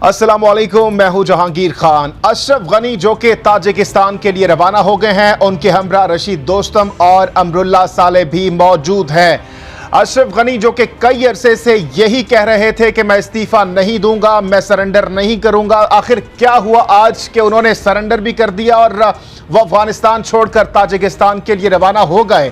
अस्सलामुअलैकुम, मैं हूं जहांगीर खान। अशरफ गनी जो कि ताजिकिस्तान के लिए रवाना हो गए हैं, उनके हमरा रशीद दोस्तम और अमरुल्लाह साले भी मौजूद हैं। अशरफ गनी जो कि कई अरसे से यही कह रहे थे कि मैं इस्तीफा नहीं दूंगा, मैं सरेंडर नहीं करूंगा। आखिर क्या हुआ आज कि उन्होंने सरेंडर भी कर दिया और वो अफगानिस्तान छोड़कर ताजिकिस्तान के लिए रवाना हो गए।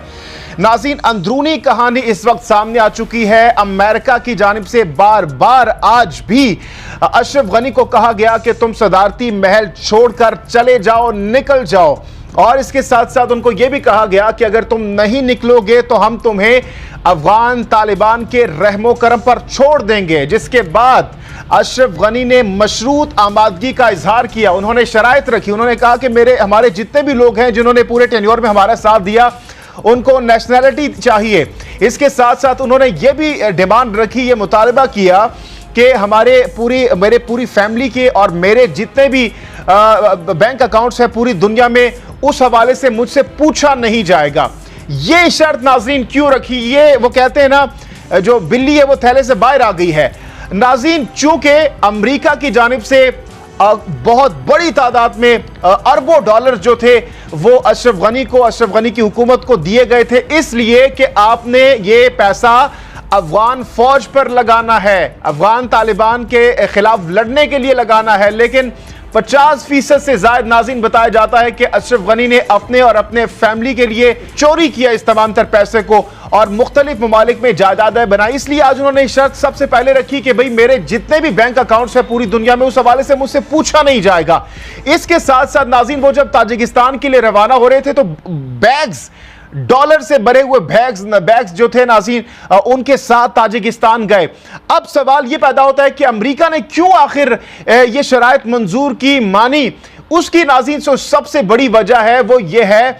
नाज़रीन, अंदरूनी कहानी इस वक्त सामने आ चुकी है। अमेरिका की जानिब से बार बार आज भी अशरफ गनी को कहा गया कि तुम सदारती महल छोड़कर चले जाओ, निकल जाओ, और इसके साथ साथ उनको यह भी कहा गया कि अगर तुम नहीं निकलोगे तो हम तुम्हें अफगान तालिबान के रहमो करम पर छोड़ देंगे। जिसके बाद अशरफ गनी ने मशरूत आमादगी का इजहार किया। उन्होंने शराइत रखी। उन्होंने कहा कि हमारे जितने भी लोग हैं जिन्होंने पूरे टेन्योर में हमारा साथ दिया, उनको नेशनैलिटी चाहिए। इसके साथ साथ उन्होंने ये भी डिमांड रखी, ये मुतालबा किया कि मेरे पूरी फैमिली के और मेरे जितने भी बैंक अकाउंट्स हैं पूरी दुनिया में, उस हवाले से मुझसे पूछा नहीं जाएगा। ये शर्त नाज़रीन क्यों रखी? ये वो कहते हैं ना, जो बिल्ली है वो थैले से बाहर आ गई है। नाज़रीन, चूंकि अमेरिका की जानिब से बहुत बड़ी तादाद में अरबों डॉलर जो थे वो अशरफ गनी की हुकूमत को दिए गए थे, इसलिए कि आपने ये पैसा अफगान फौज पर लगाना है, अफगान तालिबान के खिलाफ लड़ने के लिए लगाना है। लेकिन 50% से ज्यादा नाज़रीन बताया जाता है कि अशरफ गनी ने अपने और अपने फैमिली के लिए चोरी किया इस तमाम तर पैसे को और मुख्तलिफ ममालिक में जायदादें बनाई। इसलिए आज उन्होंने शर्त सबसे पहले रखी कि भाई मेरे जितने भी बैंक अकाउंट्स हैं पूरी दुनिया में, उस हवाले से मुझसे पूछा नहीं जाएगा। इसके साथ साथ नाज़रीन, वो जब ताजिकिस्तान के लिए रवाना हो रहे थे तो बैग्स, डॉलर से भरे हुए बैग्स जो थे नाज़रीन, उनके साथ ताजिकिस्तान गए। अब सवाल यह पैदा होता है कि अमेरिका ने क्यों आखिर ये शराइत मंजूर की, मानी? उसकी नाज़रीन सबसे बड़ी वजह है वो ये है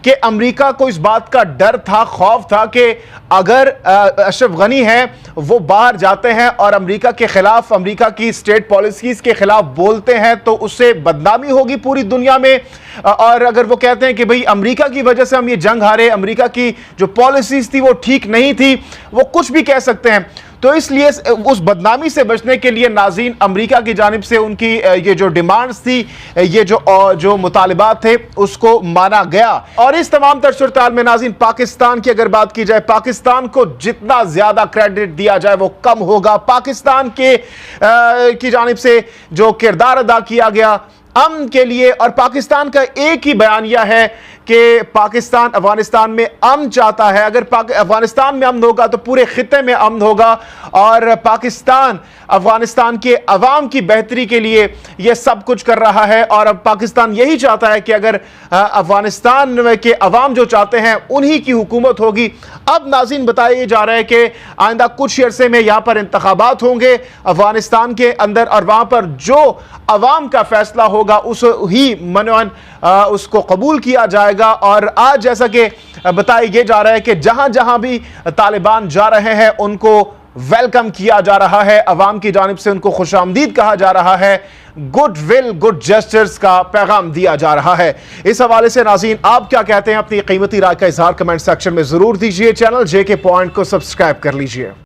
कि अमेरिका को इस बात का डर था, खौफ था कि अगर अशरफ गनी हैं वो बाहर जाते हैं और अमेरिका के खिलाफ, अमेरिका की स्टेट पॉलिसीज के खिलाफ बोलते हैं तो उससे बदनामी होगी पूरी दुनिया में। और अगर वो कहते हैं कि भाई अमेरिका की वजह से हम ये जंग हारे, अमेरिका की जो पॉलिसीज थी वो ठीक नहीं थी, वो कुछ भी कह सकते हैं। तो इसलिए उस बदनामी से बचने के लिए नाज़रीन अमेरिका की जानिब से उनकी ये जो डिमांड्स थी, ये जो मुतालिबात थे, उसको माना गया। और इस तमाम तर सूरत में नाज़रीन पाकिस्तान की अगर बात की जाए, पाकिस्तान को जितना ज्यादा क्रेडिट दिया जाए वो कम होगा। पाकिस्तान की जानिब से जो किरदार अदा किया गया अमन के लिए, और पाकिस्तान का एक ही बयानिया है कि पाकिस्तान अफगानिस्तान में अमन चाहता है। अगर अफगानिस्तान में अमन होगा तो पूरे खित्ते में अमन होगा, और पाकिस्तान अफगानिस्तान के अवाम की बेहतरी के लिए यह सब कुछ कर रहा है। और अब पाकिस्तान यही चाहता है कि अगर अफगानिस्तान के अवाम जो चाहते हैं उन्हीं की हुकूमत होगी। अब नाज़रीन बताया जा रहा है कि आइंदा कुछ अरसे में यहाँ पर इंतखाबात होंगे अफगानिस्तान के अंदर, और वहाँ पर जो अवाम का फैसला होगा उस ही मनवन उसको कबूल किया जाएगा। और आज जैसा कि बताया जा रहा है कि जहां जहां भी तालिबान जा रहे हैं उनको वेलकम किया जा रहा है, अवाम की जानिब से उनको खुशामदीद कहा जा रहा है, गुड विल, गुड जेस्चर्स का पैगाम दिया जा रहा है। इस हवाले से नाज़रीन आप क्या कहते हैं? अपनी कीमती राय का इजहार कमेंट सेक्शन में जरूर दीजिए। चैनल JK Point को सब्सक्राइब कर लीजिए।